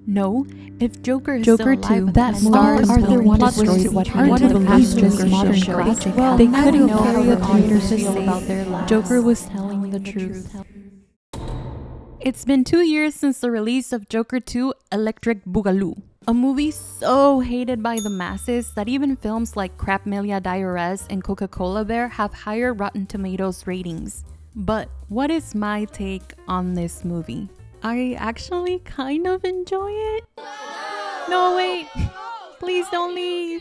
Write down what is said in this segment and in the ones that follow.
No, if Joker is Joker still alive 2, at that the movie stars, Arthur wanted plot twist to what hard what to if believe this this Joker modern show classic. well, They I couldn't don't know carry how a the theater audience to feel say about their lives. Joker was telling the truth. It's been 2 years since the release of Joker 2 Electric Boogaloo, a movie so hated by the masses that even films like Crap Melia Diarez and Coca-Cola Bear have higher Rotten Tomatoes ratings. But what is my take on this movie? I actually kind of enjoy it. No, wait, please don't leave.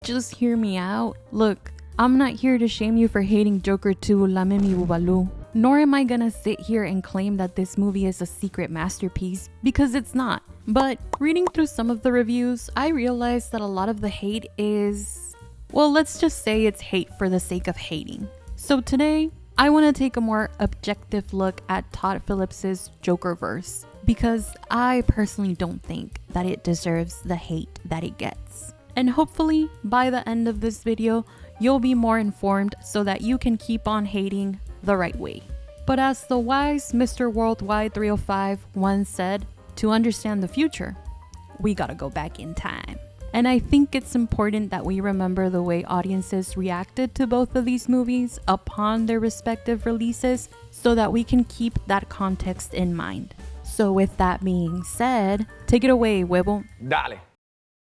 Just hear me out. Look, I'm not here to shame you for hating Joker 2 La Mimi Boogaloo. Nor am I gonna sit here and claim that this movie is a secret masterpiece, because it's not. But reading through some of the reviews, I realized that a lot of the hate is, well, let's just say it's hate for the sake of hating. So today, I want to take a more objective look at Todd Phillips's Jokerverse, because I personally don't think that it deserves the hate that it gets. And hopefully, by the end of this video, you'll be more informed so that you can keep on hating the right way. But as the wise Mr. Worldwide 305 once said, to understand the future, we gotta go back in time. And I think it's important that we remember the way audiences reacted to both of these movies upon their respective releases so that we can keep that context in mind. So with that being said, take it away, Huevo. Dale.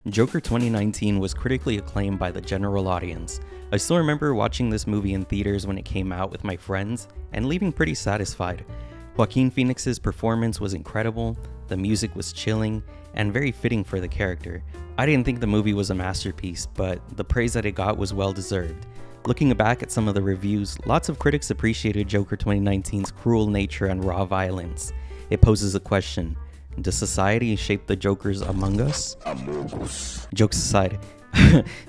Joker 2019 was critically acclaimed by the general audience. I still remember watching this movie in theaters when it came out with my friends and leaving pretty satisfied. Joaquin Phoenix's performance was incredible, the music was chilling, and very fitting for the character. I didn't think the movie was a masterpiece, but the praise that it got was well deserved. Looking back at some of the reviews, lots of critics appreciated Joker 2019's cruel nature and raw violence. It poses a question: does society shape the Jokers among us? Jokes aside,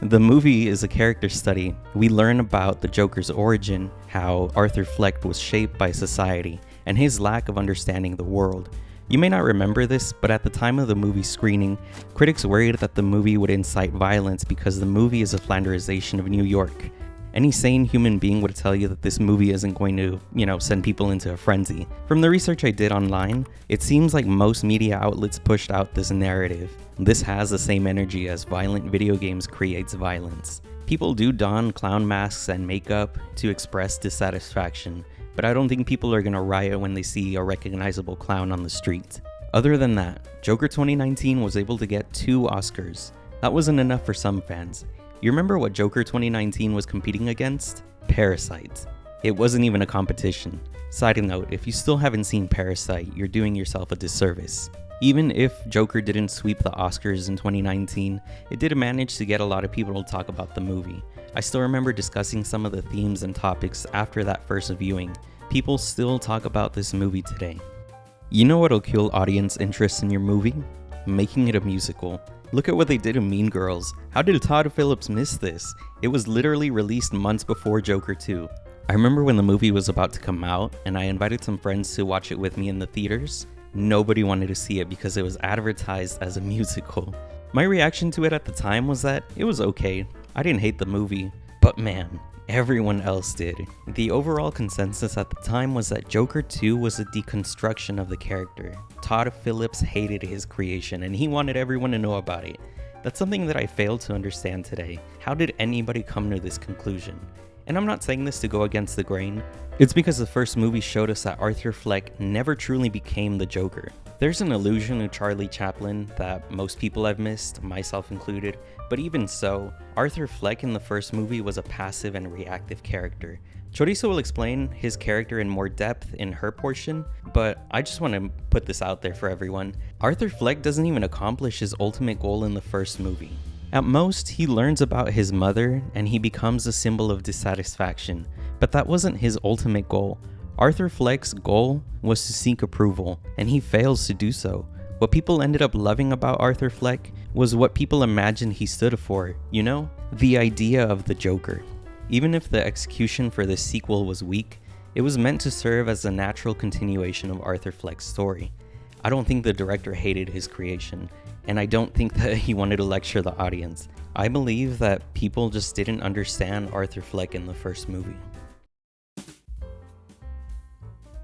the movie is a character study. We learn about the Joker's origin, how Arthur Fleck was shaped by society, and his lack of understanding the world. You may not remember this, but at the time of the movie screening, critics worried that the movie would incite violence because the movie is a Flanderization of New York. Any sane human being would tell you that this movie isn't going to, send people into a frenzy. From the research I did online, it seems like most media outlets pushed out this narrative. This has the same energy as violent video games creates violence. People do don clown masks and makeup to express dissatisfaction, but I don't think people are gonna riot when they see a recognizable clown on the street. Other than that, Joker 2019 was able to get 2 Oscars. That wasn't enough for some fans. You remember what Joker 2019 was competing against? Parasite. It wasn't even a competition. Side note, if you still haven't seen Parasite, you're doing yourself a disservice. Even if Joker didn't sweep the Oscars in 2019, it did manage to get a lot of people to talk about the movie. I still remember discussing some of the themes and topics after that first viewing. People still talk about this movie today. You know what'll kill audience interest in your movie? Making it a musical. Look at what they did in Mean Girls. How did Todd Phillips miss this? It was literally released months before Joker 2. I remember when the movie was about to come out, and I invited some friends to watch it with me in the theaters. Nobody wanted to see it because it was advertised as a musical. My reaction to it at the time was that it was okay. I didn't hate the movie, but man, everyone else did. The overall consensus at the time was that Joker 2 was a deconstruction of the character. Todd Phillips hated his creation and he wanted everyone to know about it. That's something that I fail to understand today. How did anybody come to this conclusion? And I'm not saying this to go against the grain. It's because the first movie showed us that Arthur Fleck never truly became the Joker. There's an allusion to Charlie Chaplin that most people have missed, myself included, but even so, Arthur Fleck in the first movie was a passive and reactive character. Chorizo will explain his character in more depth in her portion, but I just want to put this out there for everyone. Arthur Fleck doesn't even accomplish his ultimate goal in the first movie. At most, he learns about his mother and he becomes a symbol of dissatisfaction, but that wasn't his ultimate goal. Arthur Fleck's goal was to seek approval, and he fails to do so. What people ended up loving about Arthur Fleck was what people imagined he stood for, the idea of the Joker. Even if the execution for this sequel was weak, it was meant to serve as a natural continuation of Arthur Fleck's story. I don't think the director hated his creation, and I don't think that he wanted to lecture the audience. I believe that people just didn't understand Arthur Fleck in the first movie.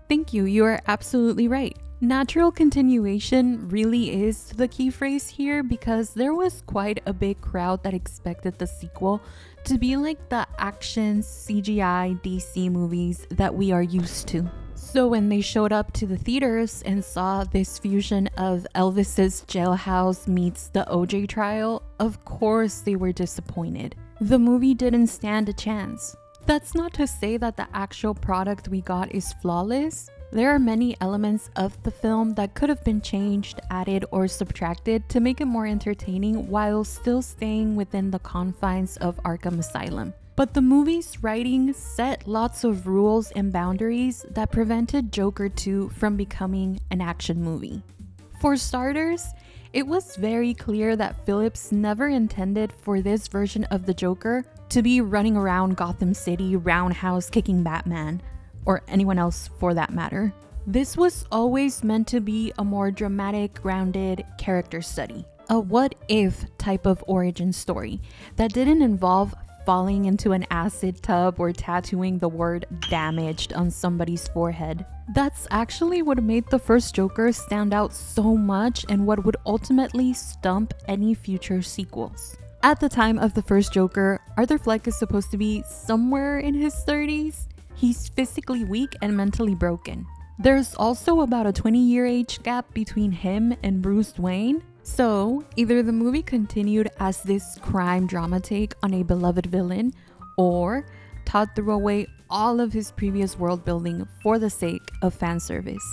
Thank you, you are absolutely right. Natural continuation really is the key phrase here because there was quite a big crowd that expected the sequel to be like the action CGI DC movies that we are used to. So when they showed up to the theaters and saw this fusion of Elvis's Jailhouse meets the OJ trial, of course they were disappointed. The movie didn't stand a chance. That's not to say that the actual product we got is flawless. There are many elements of the film that could have been changed, added, or subtracted to make it more entertaining while still staying within the confines of Arkham Asylum. But the movie's writing set lots of rules and boundaries that prevented Joker 2 from becoming an action movie. For starters, it was very clear that Phillips never intended for this version of the Joker to be running around Gotham City roundhouse kicking Batman, or anyone else for that matter. This was always meant to be a more dramatic, grounded character study. A what-if type of origin story that didn't involve falling into an acid tub or tattooing the word damaged on somebody's forehead. That's actually what made the first Joker stand out so much and what would ultimately stump any future sequels. At the time of the first Joker, Arthur Fleck is supposed to be somewhere in his 30s. He's physically weak and mentally broken. There's also about a 20-year age gap between him and Bruce Wayne. So, either the movie continued as this crime drama take on a beloved villain, or Todd threw away all of his previous world building for the sake of fan service.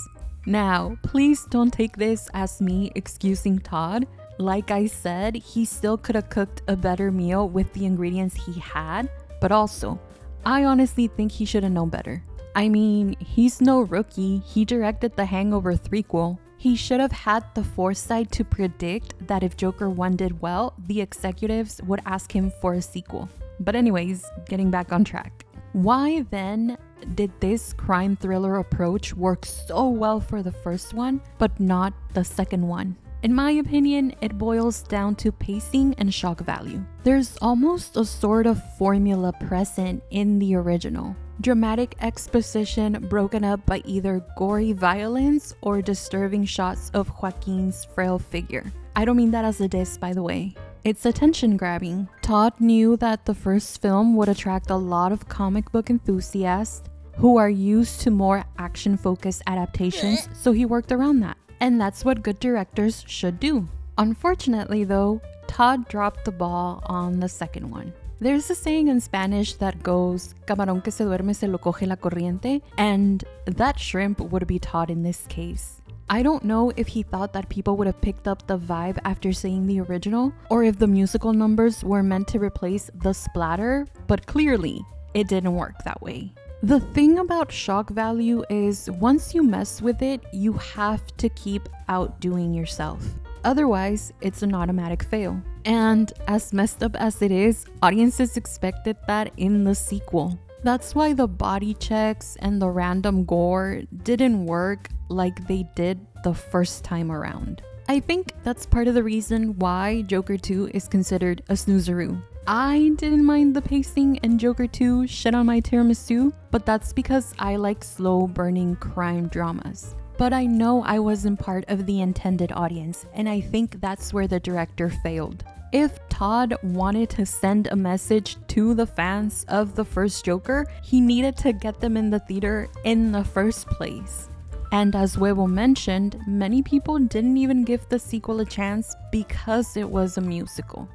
Now, please don't take this as me excusing Todd. Like I said, he still could have cooked a better meal with the ingredients he had, but also, I honestly think he should have known better. I mean, he's no rookie. He directed the Hangover threequel. He should have had the foresight to predict that if Joker 1 did well, the executives would ask him for a sequel. But anyways, getting back on track. Why then did this crime thriller approach work so well for the first one, but not the second one? In my opinion, it boils down to pacing and shock value. There's almost a sort of formula present in the original. Dramatic exposition broken up by either gory violence or disturbing shots of Joaquin's frail figure. I don't mean that as a diss, by the way. It's attention grabbing. Todd knew that the first film would attract a lot of comic book enthusiasts who are used to more action-focused adaptations, so he worked around that. And that's what good directors should do. Unfortunately though, Todd dropped the ball on the second one. There's a saying in Spanish that goes, camarón que se duerme se lo coge la corriente, and that shrimp would be Todd in this case. I don't know if he thought that people would have picked up the vibe after seeing the original, or if the musical numbers were meant to replace the splatter, but clearly, it didn't work that way. The thing about shock value is once you mess with it, you have to keep outdoing yourself. Otherwise, it's an automatic fail. And as messed up as it is, audiences expected that in the sequel. That's why the body checks and the random gore didn't work like they did the first time around. I think that's part of the reason why Joker 2 is considered a snoozeroo. I didn't mind the pacing and Joker 2 shit on my tiramisu, but that's because I like slow burning crime dramas. But I know I wasn't part of the intended audience, and I think that's where the director failed. If Todd wanted to send a message to the fans of the first Joker, he needed to get them in the theater in the first place. And as Huevo mentioned, many people didn't even give the sequel a chance because it was a musical.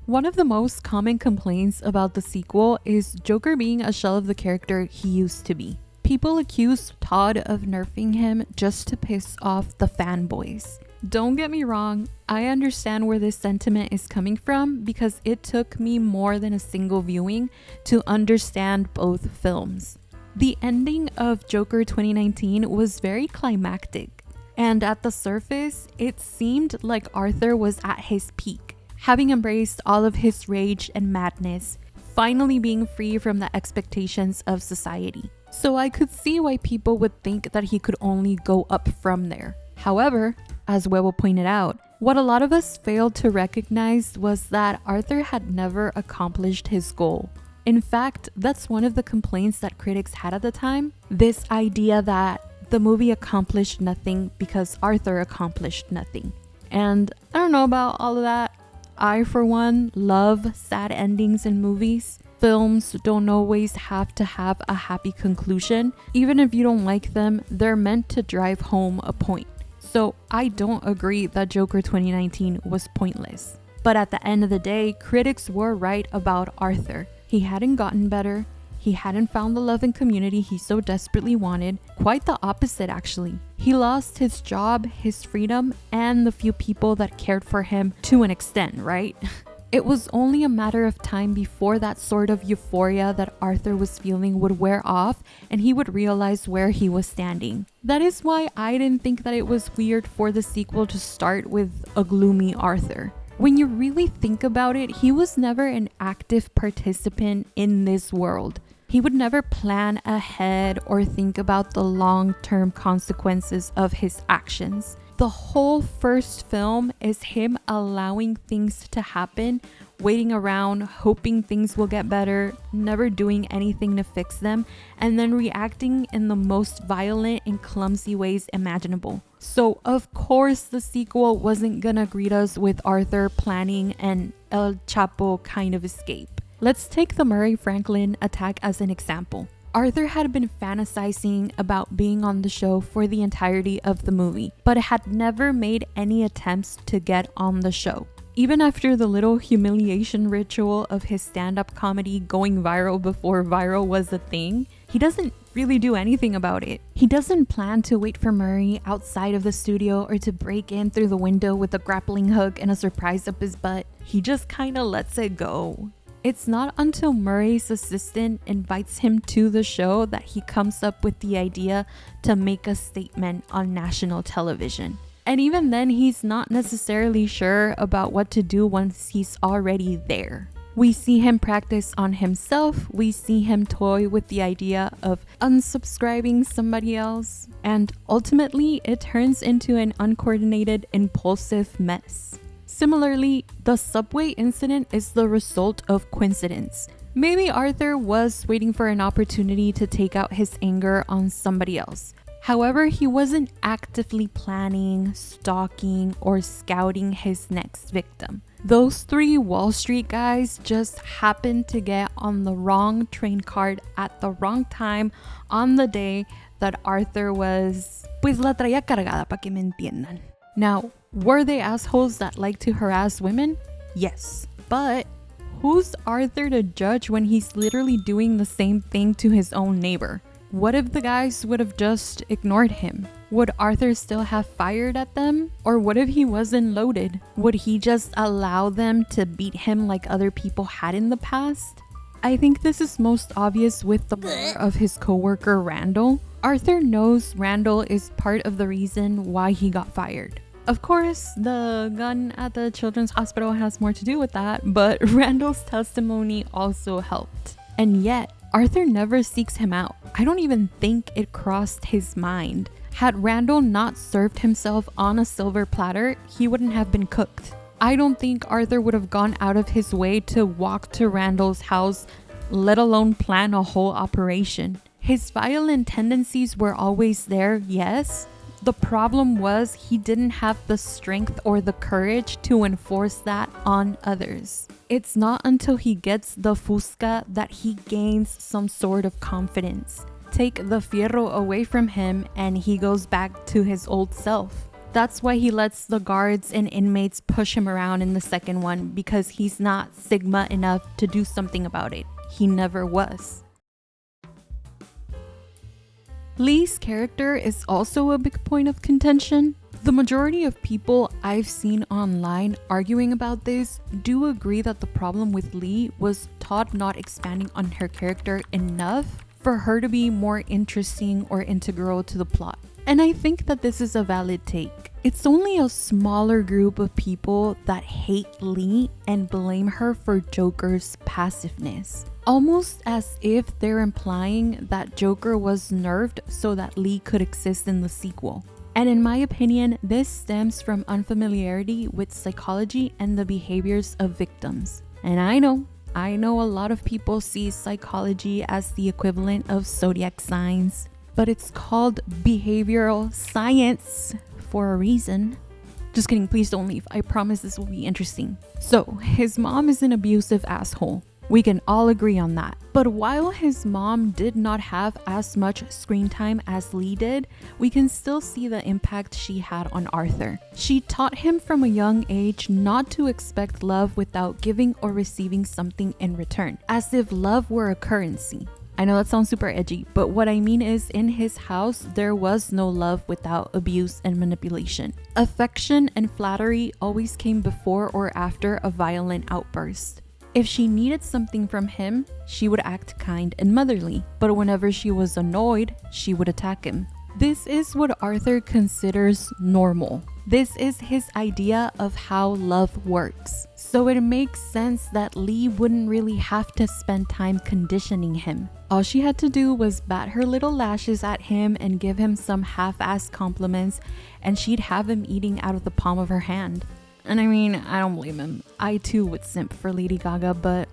One of the most common complaints about the sequel is Joker being a shell of the character he used to be. People accuse Todd of nerfing him just to piss off the fanboys. Don't get me wrong, I understand where this sentiment is coming from because it took me more than a single viewing to understand both films. The ending of Joker 2019 was very climactic, and at the surface, it seemed like Arthur was at his peak, having embraced all of his rage and madness, finally being free from the expectations of society. So I could see why people would think that he could only go up from there. However, as Huevo pointed out, what a lot of us failed to recognize was that Arthur had never accomplished his goal. In fact, that's one of the complaints that critics had at the time. This idea that the movie accomplished nothing because Arthur accomplished nothing. And I don't know about all of that. I, for one, love sad endings in movies. Films don't always have to have a happy conclusion. Even if you don't like them, they're meant to drive home a point. So I don't agree that Joker 2019 was pointless. But at the end of the day, critics were right about Arthur. He hadn't gotten better. He hadn't found the love and community he so desperately wanted. Quite the opposite, actually. He lost his job, his freedom, and the few people that cared for him to an extent, right? It was only a matter of time before that sort of euphoria that Arthur was feeling would wear off and he would realize where he was standing. That is why I didn't think that it was weird for the sequel to start with a gloomy Arthur. When you really think about it, he was never an active participant in this world. He would never plan ahead or think about the long-term consequences of his actions. The whole first film is him allowing things to happen, waiting around, hoping things will get better, never doing anything to fix them, and then reacting in the most violent and clumsy ways imaginable. So of course the sequel wasn't gonna greet us with Arthur planning an El Chapo kind of escape. Let's take the Murray Franklin attack as an example. Arthur had been fantasizing about being on the show for the entirety of the movie, but had never made any attempts to get on the show. Even after the little humiliation ritual of his stand-up comedy going viral before viral was a thing, he doesn't really do anything about it. He doesn't plan to wait for Murray outside of the studio or to break in through the window with a grappling hook and a surprise up his butt. He just kinda lets it go. It's not until Murray's assistant invites him to the show that he comes up with the idea to make a statement on national television. And even then, he's not necessarily sure about what to do once he's already there. We see him practice on himself, we see him toy with the idea of unsubscribing somebody else, and ultimately it turns into an uncoordinated, impulsive mess. Similarly, the subway incident is the result of coincidence. Maybe Arthur was waiting for an opportunity to take out his anger on somebody else. However, he wasn't actively planning, stalking, or scouting his next victim. Those three Wall Street guys just happened to get on the wrong train card at the wrong time on the day that Arthur was... Pues la traía cargada, pa que me entiendan. Now, were they assholes that like to harass women? Yes. But who's Arthur to judge when he's literally doing the same thing to his own neighbor? What if the guys would have just ignored him? Would Arthur still have fired at them? Or what if he wasn't loaded? Would he just allow them to beat him like other people had in the past? I think this is most obvious with the murder of his coworker Randall. Arthur knows Randall is part of the reason why he got fired. Of course, the gun at the children's hospital has more to do with that, but Randall's testimony also helped. And yet, Arthur never seeks him out. I don't even think it crossed his mind. Had Randall not served himself on a silver platter, he wouldn't have been cooked. I don't think Arthur would have gone out of his way to walk to Randall's house, let alone plan a whole operation. His violent tendencies were always there, yes. The problem was he didn't have the strength or the courage to enforce that on others. It's not until he gets the Fusca that he gains some sort of confidence. Take the fierro away from him and he goes back to his old self. That's why he lets the guards and inmates push him around in the second one, because he's not Sigma enough to do something about it. He never was. Lee's character is also a big point of contention. The majority of people I've seen online arguing about this do agree that the problem with Lee was Todd not expanding on her character enough for her to be more interesting or integral to the plot. And I think that this is a valid take. It's only a smaller group of people that hate Lee and blame her for Joker's passiveness. Almost as if they're implying that Joker was nerfed so that Lee could exist in the sequel. And in my opinion, this stems from unfamiliarity with psychology and the behaviors of victims. And I know, I know a lot of people see psychology as the equivalent of zodiac signs, but it's called behavioral science for a reason. Just kidding, please don't leave. I promise this will be interesting. So, his mom is an abusive asshole. We can all agree on that. But while his mom did not have as much screen time as Lee did, we can still see the impact she had on Arthur. She taught him from a young age not to expect love without giving or receiving something in return, as if love were a currency. I know that sounds super edgy, but what I mean is in his house, there was no love without abuse and manipulation. Affection and flattery always came before or after a violent outburst. If she needed something from him, she would act kind and motherly, but whenever she was annoyed, she would attack him. This is what Arthur considers normal. This is his idea of how love works. So it makes sense that Lee wouldn't really have to spend time conditioning him. All she had to do was bat her little lashes at him and give him some half-assed compliments, and she'd have him eating out of the palm of her hand. And I mean, I don't blame him. I too would simp for Lady Gaga, but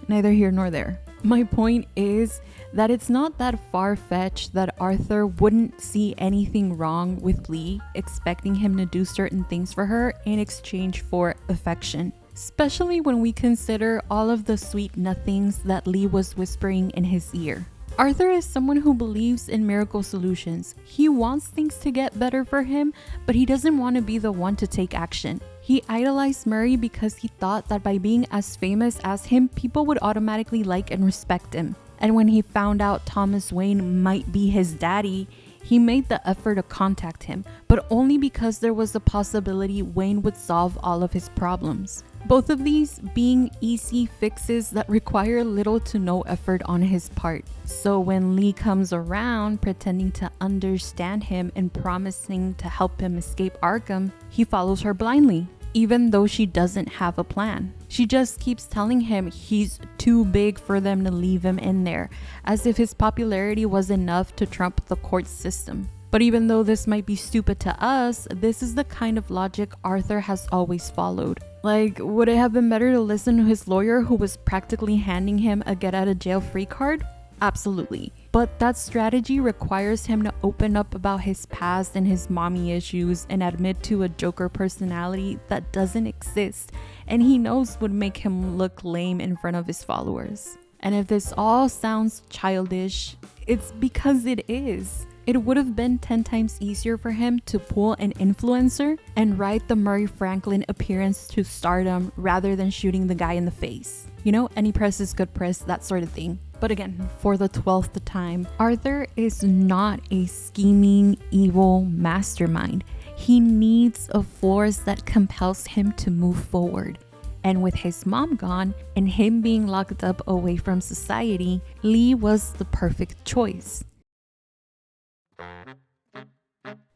neither here nor there. My point is that it's not that far-fetched that Arthur wouldn't see anything wrong with Lee expecting him to do certain things for her in exchange for affection, especially when we consider all of the sweet nothings that Lee was whispering in his ear. Arthur is someone who believes in miracle solutions. He wants things to get better for him, but he doesn't want to be the one to take action. He idolized Murray because he thought that by being as famous as him, people would automatically like and respect him. And when he found out Thomas Wayne might be his daddy, he made the effort to contact him, but only because there was a possibility Wayne would solve all of his problems. Both of these being easy fixes that require little to no effort on his part. So when Lee comes around pretending to understand him and promising to help him escape Arkham, he follows her blindly, even though she doesn't have a plan. She just keeps telling him he's too big for them to leave him in there, as if his popularity was enough to trump the court system. But even though this might be stupid to us, this is the kind of logic Arthur has always followed. Like, would it have been better to listen to his lawyer who was practically handing him a get out of jail free card? Absolutely. But that strategy requires him to open up about his past and his mommy issues and admit to a Joker personality that doesn't exist and he knows would make him look lame in front of his followers. And if this all sounds childish, it's because it is. It would have been 10 times easier for him to pull an influencer and ride the Murray Franklin appearance to stardom rather than shooting the guy in the face. You know, any press is good press, that sort of thing. But again, for the 12th time, Arthur is not a scheming, evil mastermind. He needs a force that compels him to move forward. And with his mom gone and him being locked up away from society, Lee was the perfect choice.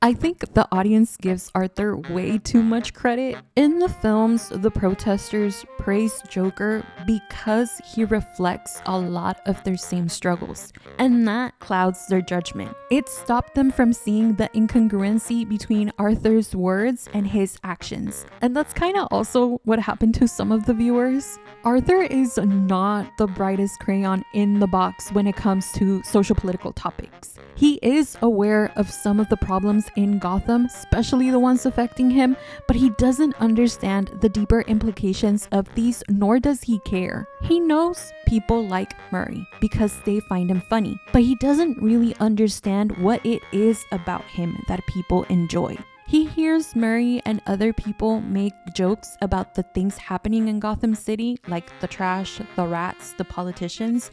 I think the audience gives Arthur way too much credit. In the films, the protesters praise Joker because he reflects a lot of their same struggles, and that clouds their judgment. It stopped them from seeing the incongruency between Arthur's words and his actions. And that's kind of also what happened to some of the viewers. Arthur is not the brightest crayon in the box when it comes to social political topics. He is aware of some of the problems in Gotham, especially the ones affecting him, but he doesn't understand the deeper implications of these, nor does he care. He knows people like Murray because they find him funny, but he doesn't really understand what it is about him that people enjoy. He hears Murray and other people make jokes about the things happening in Gotham City, like the trash, the rats, the politicians,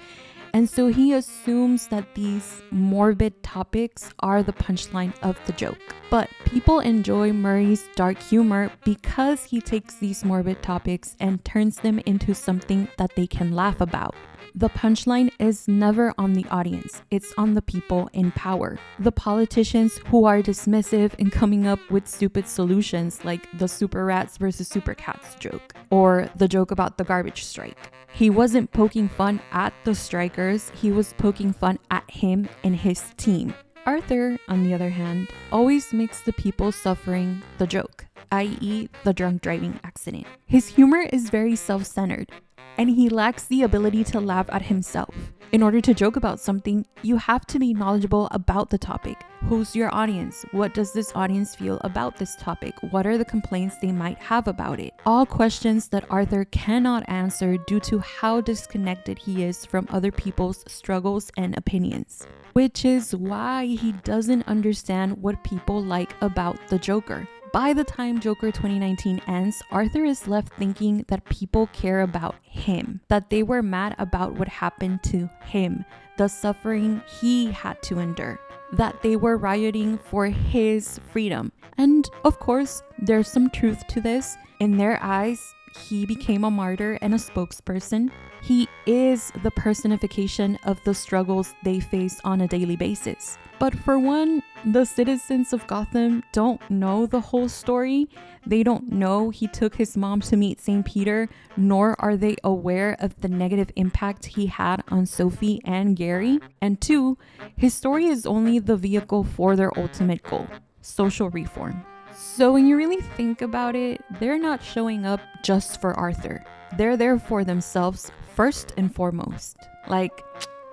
and so he assumes that these morbid topics are the punchline of the joke. But people enjoy Murray's dark humor because he takes these morbid topics and turns them into something that they can laugh about. The punchline is never on the audience, it's on the people in power. The politicians who are dismissive and coming up with stupid solutions like the super rats versus super cats joke, or the joke about the garbage strike. He wasn't poking fun at the strikers, he was poking fun at him and his team. Arthur, on the other hand, always makes the people suffering the joke. i.e. the drunk driving accident. His humor is very self-centered, and he lacks the ability to laugh at himself. In order to joke about something, you have to be knowledgeable about the topic. Who's your audience? What does this audience feel about this topic? What are the complaints they might have about it? All questions that Arthur cannot answer due to how disconnected he is from other people's struggles and opinions. Which is why he doesn't understand what people like about the Joker. By the time Joker 2019 ends, Arthur is left thinking that people care about him, that they were mad about what happened to him, the suffering he had to endure, that they were rioting for his freedom. And of course, there's some truth to this. In their eyes, he became a martyr and a spokesperson. He is the personification of the struggles they face on a daily basis. But for one, the citizens of Gotham don't know the whole story. They don't know he took his mom to meet St. Peter, nor are they aware of the negative impact he had on Sophie and Gary. And two, his story is only the vehicle for their ultimate goal, social reform. So when you really think about it, they're not showing up just for Arthur. They're there for themselves first and foremost. Like,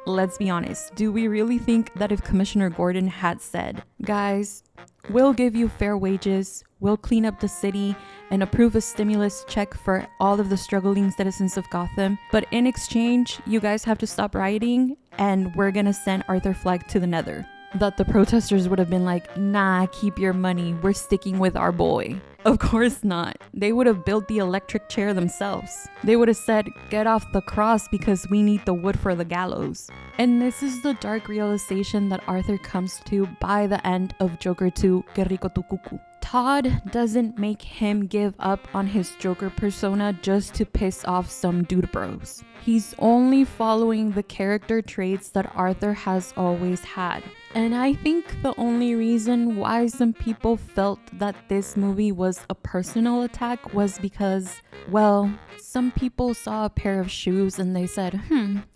let's be honest, do we really think that if Commissioner Gordon had said, guys, we'll give you fair wages, we'll clean up the city, and approve a stimulus check for all of the struggling citizens of Gotham, but in exchange, you guys have to stop rioting, and we're gonna send Arthur Fleck to the Nether, that the protesters would have been like, nah, keep your money, we're sticking with our boy? Of course not. They would have built the electric chair themselves. They would have said, get off the cross because we need the wood for the gallows. And this is the dark realization that Arthur comes to by the end of Joker 2, Que Rico Tu Cucu. Todd doesn't make him give up on his Joker persona just to piss off some dude bros. He's only following the character traits that Arthur has always had. And I think the only reason why some people felt that this movie was a personal attack was because, well, some people saw a pair of shoes and they said,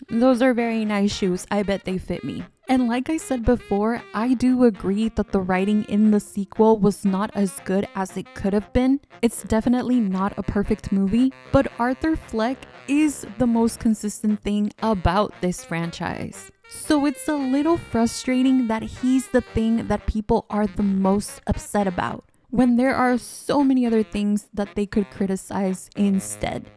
those are very nice shoes, I bet they fit me. And like I said before, I do agree that the writing in the sequel was not as good as it could have been. It's definitely not a perfect movie, but Arthur Fleck is the most consistent thing about this franchise. So it's a little frustrating that he's the thing that people are the most upset about, when there are so many other things that they could criticize instead.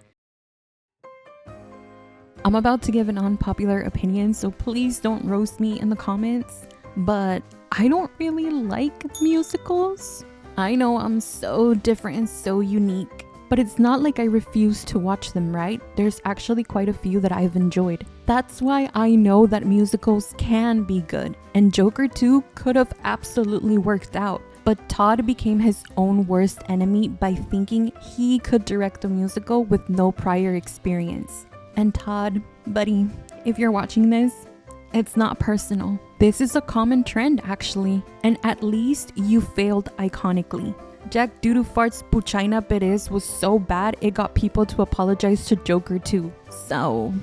I'm about to give an unpopular opinion, so please don't roast me in the comments, but I don't really like musicals. I know I'm so different and so unique, but it's not like I refuse to watch them, right? There's actually quite a few that I've enjoyed. That's why I know that musicals can be good, and Joker 2 could have absolutely worked out. But Todd became his own worst enemy by thinking he could direct a musical with no prior experience. And Todd, buddy, if you're watching this, it's not personal. This is a common trend actually, and at least you failed iconically. Jack Doodoo Fart's Puchaina Perez was so bad it got people to apologize to Joker 2. So,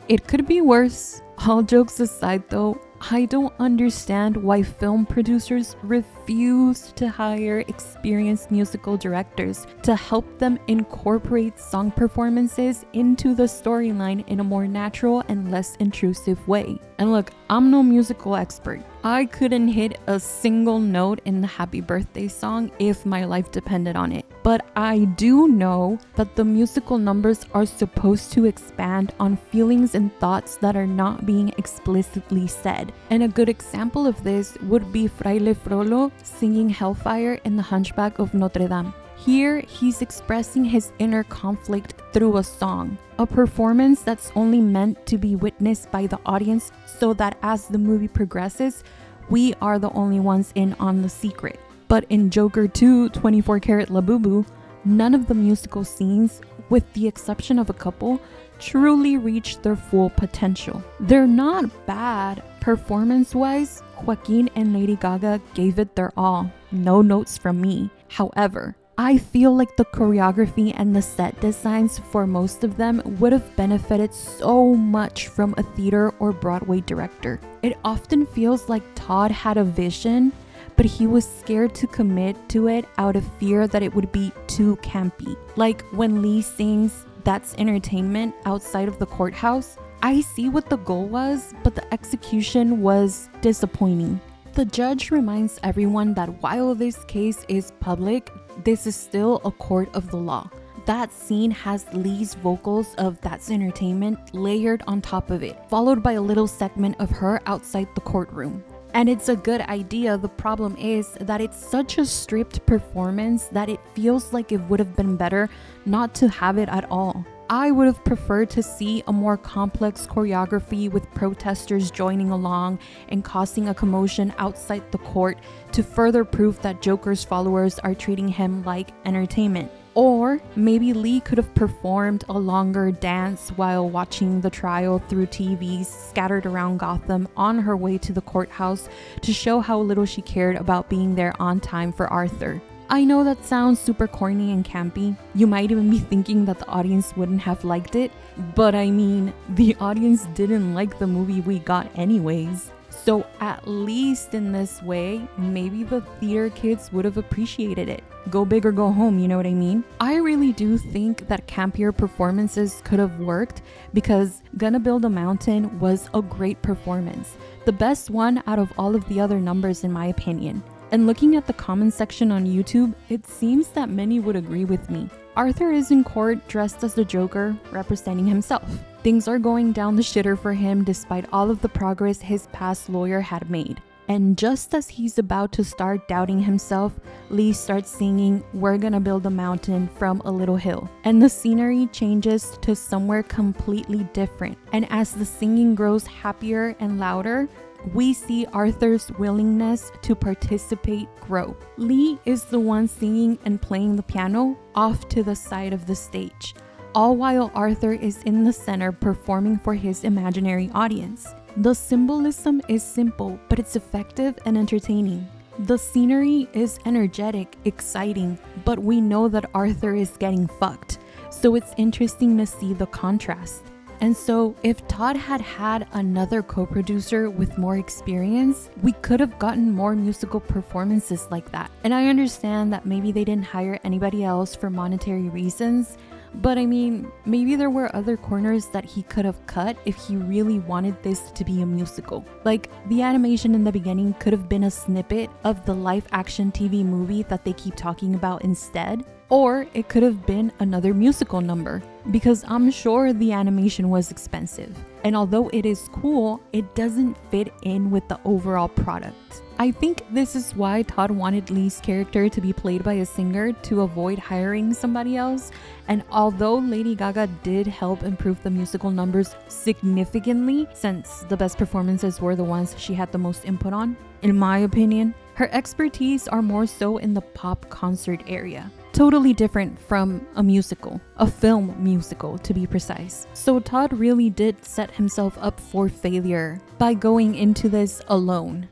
it could be worse. All jokes aside though, I don't understand why film producers refuse to hire experienced musical directors to help them incorporate song performances into the storyline in a more natural and less intrusive way. And look, I'm no musical expert. I couldn't hit a single note in the Happy Birthday song if my life depended on it. But I do know that the musical numbers are supposed to expand on feelings and thoughts that are not being explicitly said. And a good example of this would be Fraile Frollo singing Hellfire in The Hunchback of Notre Dame. Here, he's expressing his inner conflict through a song, a performance that's only meant to be witnessed by the audience so that as the movie progresses, we are the only ones in on the secret. But in Joker 2, 24 Karat Labubu, none of the musical scenes, with the exception of a couple, truly reach their full potential. They're not bad. Performance-wise, Joaquin and Lady Gaga gave it their all. No notes from me. However, I feel like the choreography and the set designs for most of them would have benefited so much from a theater or Broadway director. It often feels like Todd had a vision, but he was scared to commit to it out of fear that it would be too campy. Like when Lee sings "That's Entertainment" outside of the courthouse, I see what the goal was, but the execution was disappointing. The judge reminds everyone that while this case is public, this is still a court of the law. That scene has Lee's vocals of "That's Entertainment" layered on top of it, followed by a little segment of her outside the courtroom. And it's a good idea. The problem is that it's such a stripped performance that it feels like it would have been better not to have it at all. I would have preferred to see a more complex choreography with protesters joining along and causing a commotion outside the court to further prove that Joker's followers are treating him like entertainment. Or maybe Lee could have performed a longer dance while watching the trial through TVs scattered around Gotham on her way to the courthouse to show how little she cared about being there on time for Arthur. I know that sounds super corny and campy. You might even be thinking that the audience wouldn't have liked it, but I mean, the audience didn't like the movie we got anyways. So at least in this way, maybe the theater kids would have appreciated it. Go big or go home, you know what I mean? I really do think that campier performances could have worked because Gonna Build a Mountain was a great performance. The best one out of all of the other numbers in my opinion. And looking at the comment section on YouTube, it seems that many would agree with me. Arthur is in court dressed as the Joker, representing himself. Things are going down the shitter for him despite all of the progress his past lawyer had made. And just as he's about to start doubting himself, Lee starts singing "We're Gonna Build a Mountain" from a little hill. And the scenery changes to somewhere completely different. And as the singing grows happier and louder, we see Arthur's willingness to participate grow. Lee is the one singing and playing the piano off to the side of the stage, all while Arthur is in the center performing for his imaginary audience. The symbolism is simple, but it's effective and entertaining. The scenery is energetic, exciting, but we know that Arthur is getting fucked, so it's interesting to see the contrast. And so if Todd had had another co-producer with more experience, we could have gotten more musical performances like that. And I understand that maybe they didn't hire anybody else for monetary reasons, but I mean, maybe there were other corners that he could have cut if he really wanted this to be a musical. Like the animation in the beginning could have been a snippet of the live action TV movie that they keep talking about instead. Or it could have been another musical number, because I'm sure the animation was expensive. And although it is cool, it doesn't fit in with the overall product. I think this is why Todd wanted Lee's character to be played by a singer to avoid hiring somebody else. And although Lady Gaga did help improve the musical numbers significantly, since the best performances were the ones she had the most input on, in my opinion, her expertise are more so in the pop concert area. Totally different from a musical, a film musical to be precise. So Todd really did set himself up for failure by going into this alone.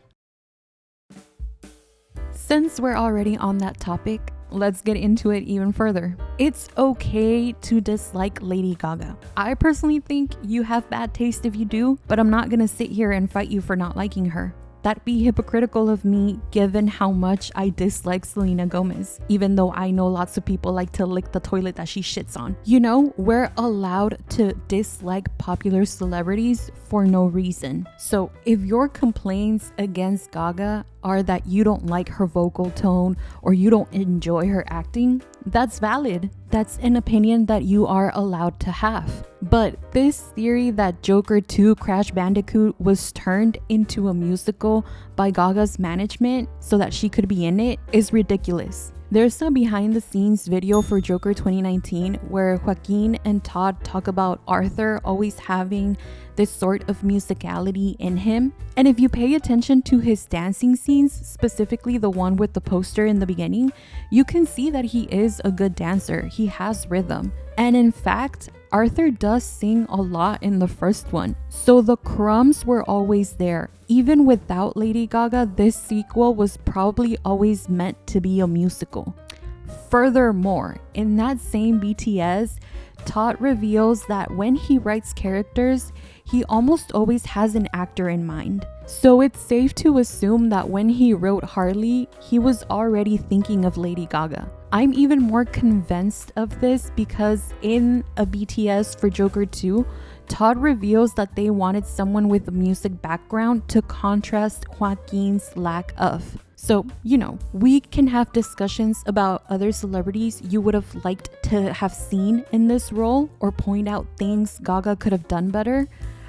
Since we're already on that topic, let's get into it even further. It's okay to dislike Lady Gaga. I personally think you have bad taste if you do, but I'm not gonna sit here and fight you for not liking her. That'd be hypocritical of me given how much I dislike Selena Gomez, even though I know lots of people like to lick the toilet that she shits on. You know, we're allowed to dislike popular celebrities for no reason. So if your complaints against Gaga are that you don't like her vocal tone or you don't enjoy her acting, that's valid. That's an opinion that you are allowed to have. But this theory that Joker 2 Crash Bandicoot was turned into a musical by Gaga's management so that she could be in it is ridiculous. There's a behind the scenes video for Joker 2019 where Joaquin and Todd talk about Arthur always having this sort of musicality in him. And if you pay attention to his dancing scenes, specifically the one with the poster in the beginning, you can see that he is a good dancer. He has rhythm. And in fact, Arthur does sing a lot in the first one. So the crumbs were always there. Even without Lady Gaga, this sequel was probably always meant to be a musical. Furthermore, in that same BTS, Todd reveals that when he writes characters, he almost always has an actor in mind. So it's safe to assume that when he wrote Harley, he was already thinking of Lady Gaga. I'm even more convinced of this because in a BTS for Joker 2, Todd reveals that they wanted someone with a music background to contrast Joaquin's lack of. So, we can have discussions about other celebrities you would have liked to have seen in this role or point out things Gaga could have done better.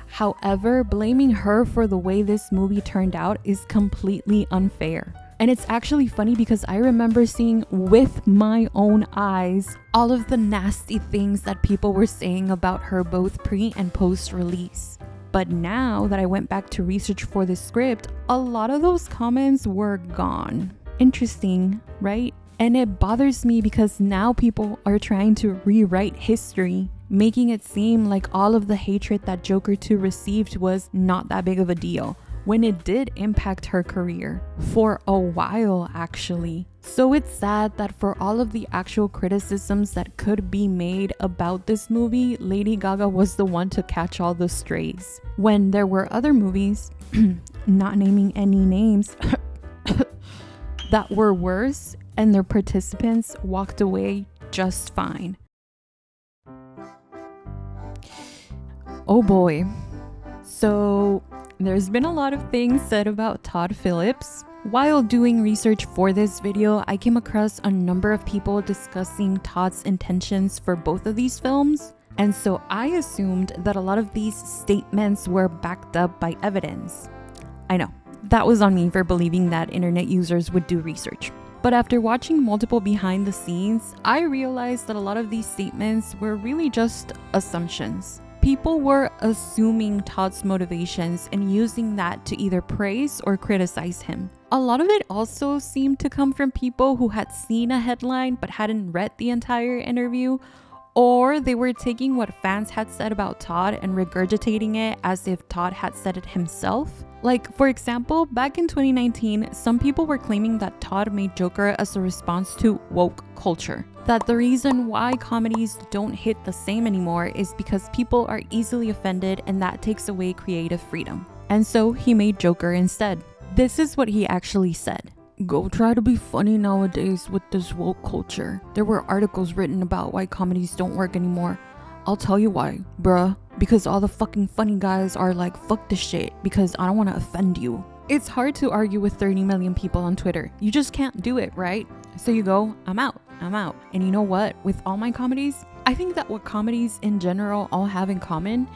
However, blaming her for the way this movie turned out is completely unfair. And it's actually funny because I remember seeing with my own eyes all of the nasty things that people were saying about her both pre and post release. But now that I went back to research for this script, a lot of those comments were gone. Interesting, right? And it bothers me because now people are trying to rewrite history, making it seem like all of the hatred that Joker 2 received was not that big of a deal, when it did impact her career for a while actually. So it's sad that for all of the actual criticisms that could be made about this movie, Lady Gaga was the one to catch all the strays. When there were other movies, not naming any names, that were worse and their participants walked away just fine. Oh boy. So there's been a lot of things said about Todd Phillips. While doing research for this video, I came across a number of people discussing Todd's intentions for both of these films. And so I assumed that a lot of these statements were backed up by evidence. I know, that was on me for believing that internet users would do research. But after watching multiple behind the scenes, I realized that a lot of these statements were really just assumptions. People were assuming Todd's motivations and using that to either praise or criticize him. A lot of it also seemed to come from people who had seen a headline but hadn't read the entire interview, or they were taking what fans had said about Todd and regurgitating it as if Todd had said it himself. Like, for example, back in 2019, some people were claiming that Todd made Joker as a response to woke culture. That the reason why comedies don't hit the same anymore is because people are easily offended and that takes away creative freedom. And so he made Joker instead. This is what he actually said. Go try to be funny nowadays with this woke culture. There were articles written about why comedies don't work anymore. I'll tell you why, bruh. Because all the fucking funny guys are like, fuck this shit, because I don't want to offend you. It's hard to argue with 30 million people on Twitter. You just can't do it, right? So you go, I'm out. And you know what? With all my comedies, I think that what comedies in general all have in common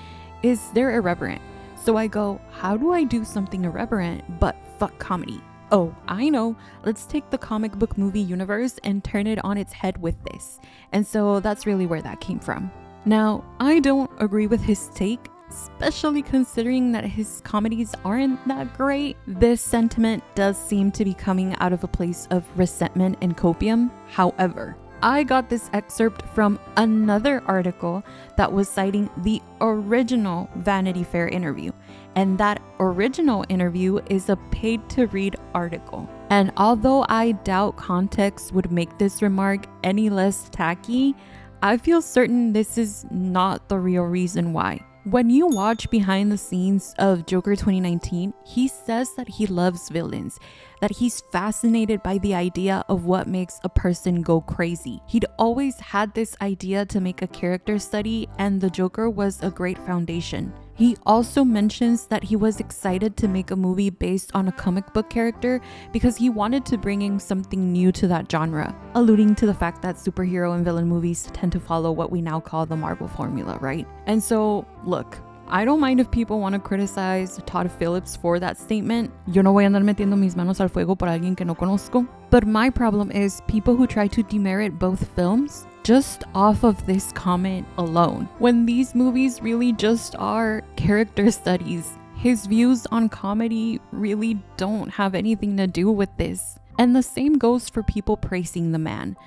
is they're irreverent. So I go, how do I do something irreverent but fuck comedy? Oh, I know. Let's take the comic book movie universe and turn it on its head with this. And so that's really where that came from. Now, I don't agree with his take, especially considering that his comedies aren't that great. This sentiment does seem to be coming out of a place of resentment and copium. However, I got this excerpt from another article that was citing the original Vanity Fair interview. And that original interview is a paid-to-read article. And although I doubt context would make this remark any less tacky, I feel certain this is not the real reason why. When you watch behind the scenes of Joker 2019, he says that he loves villains, that he's fascinated by the idea of what makes a person go crazy. He'd always had this idea to make a character study, and the Joker was a great foundation. He also mentions that he was excited to make a movie based on a comic book character because he wanted to bring in something new to that genre, alluding to the fact that superhero and villain movies tend to follow what we now call the Marvel formula, right? And so, look, I don't mind if people want to criticize Todd Phillips for that statement. Yo no voy a andar metiendo mis manos al fuego por alguien que no conozco. But my problem is people who try to demerit both films just off of this comment alone, when these movies really just are character studies. His views on comedy really don't have anything to do with this. And the same goes for people praising the man.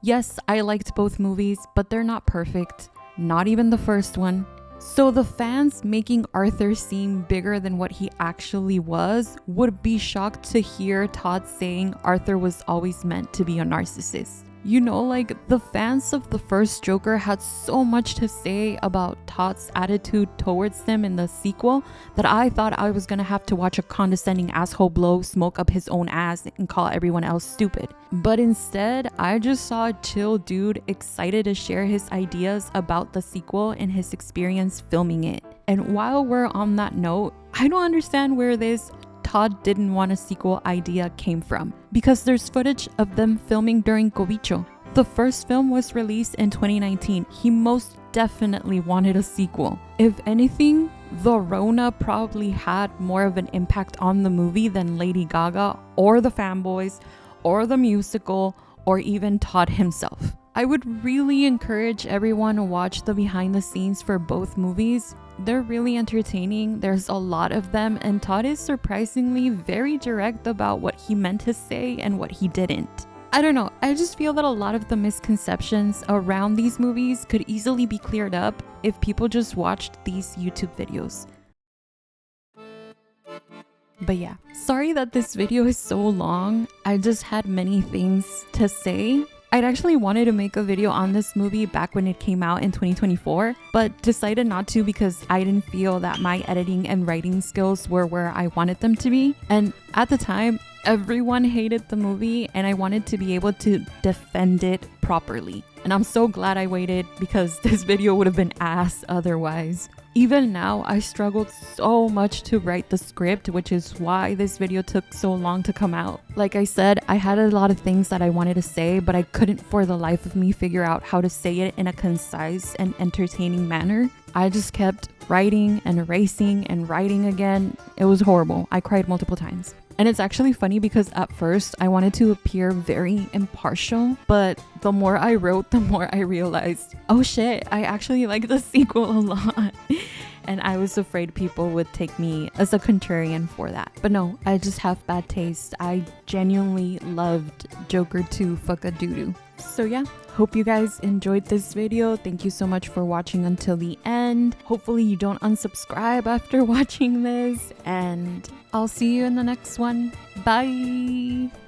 Yes, I liked both movies, but they're not perfect. Not even the first one. So the fans making Arthur seem bigger than what he actually was would be shocked to hear Todd saying Arthur was always meant to be a narcissist. You know, like the fans of the first Joker had so much to say about Todd's attitude towards them in the sequel that I thought I was gonna have to watch a condescending asshole blow smoke up his own ass and call everyone else stupid. But instead, I just saw a chill dude excited to share his ideas about the sequel and his experience filming it. And while we're on that note, I don't understand where this Todd didn't want a sequel idea came from, because there's footage of them filming during Covicho. The first film was released in 2019. He most definitely wanted a sequel. If anything, the Rona probably had more of an impact on the movie than Lady Gaga or the fanboys or the musical or even Todd himself. I would really encourage everyone to watch the behind the scenes for both movies. They're really entertaining. There's a lot of them, and Todd is surprisingly very direct about what he meant to say and what he didn't. I don't know, I just feel that a lot of the misconceptions around these movies could easily be cleared up if people just watched these YouTube videos. But yeah, sorry that this video is so long. I just had many things to say. I'd actually wanted to make a video on this movie back when it came out in 2024, but decided not to because I didn't feel that my editing and writing skills were where I wanted them to be. And at the time, everyone hated the movie and I wanted to be able to defend it properly. And I'm so glad I waited because this video would have been ass otherwise. Even now, I struggled so much to write the script, which is why this video took so long to come out. Like I said, I had a lot of things that I wanted to say, but I couldn't for the life of me figure out how to say it in a concise and entertaining manner. I just kept writing and erasing and writing again. It was horrible. I cried multiple times. And it's actually funny because at first I wanted to appear very impartial, but the more I wrote, the more I realized, oh shit, I actually like the sequel a lot. And I was afraid people would take me as a contrarian for that. But no, I just have bad taste. I genuinely loved Joker 2 Fuck-a-Doo-Doo. So yeah, hope you guys enjoyed this video. Thank you so much for watching until the end. Hopefully you don't unsubscribe after watching this, and I'll see you in the next one. Bye!